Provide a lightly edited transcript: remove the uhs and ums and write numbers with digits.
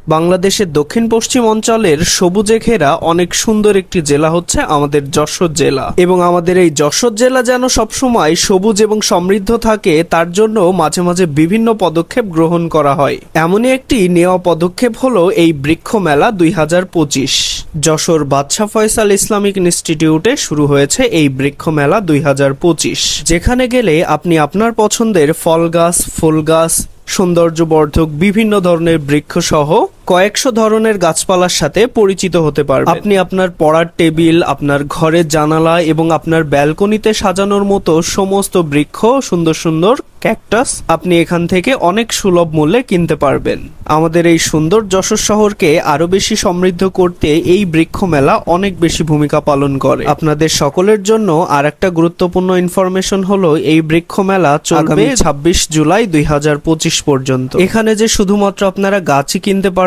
বাংলাদেশের দক্ষিণ পশ্চিম অঞ্চলের সবুজে ঘেরা অনেক সুন্দর একটি জেলা হচ্ছে আমাদের যশোর জেলা, এবং আমাদের এই যশোর জেলা যেন সবসময় সবুজ এবং সমৃদ্ধ থাকে তার জন্য মাঝে মাঝে বিভিন্ন পদক্ষেপ গ্রহণ করা হয়। এমনই একটি নেওয়া পদক্ষেপ হলো এই বৃক্ষ মেলা 2025। যশোর বাদশাহ ফয়সাল ইসলামিক ইনস্টিটিউটে শুরু হয়েছে এই বৃক্ষ মেলা 2025, যেখানে গেলে আপনি আপনার পছন্দের ফল গাছ, ফুল গাছ, সৌন্দর্যবর্ধক বিভিন্ন ধরনের বৃক্ষ সহ কয়েকশো ধরনের গাছপালার সাথে পরিচিত হতে পারবেন। আপনি আপনার পড়ার টেবিল, আপনার ঘরের জানালা এবং আপনার ব্যালকনিতে সাজানোর মতো সমস্ত বৃক্ষ, সুন্দর সুন্দর ক্যাকটাস আপনি এখান থেকে অনেক সুলভ মূল্যে কিনতে পারবেন। আমাদের এই সুন্দর যশোর শহরকে আরো বেশি সমৃদ্ধ করতে এই বৃক্ষ মেলা অনেক বেশি ভূমিকা পালন করে। আপনাদের সকলের জন্য আর একটা গুরুত্বপূর্ণ ইনফরমেশন হলো এই বৃক্ষ মেলা চলবে 26 জুলাই 2025 পর্যন্ত। এখানে যে শুধুমাত্র আপনারা গাছই কিনতে পারবেন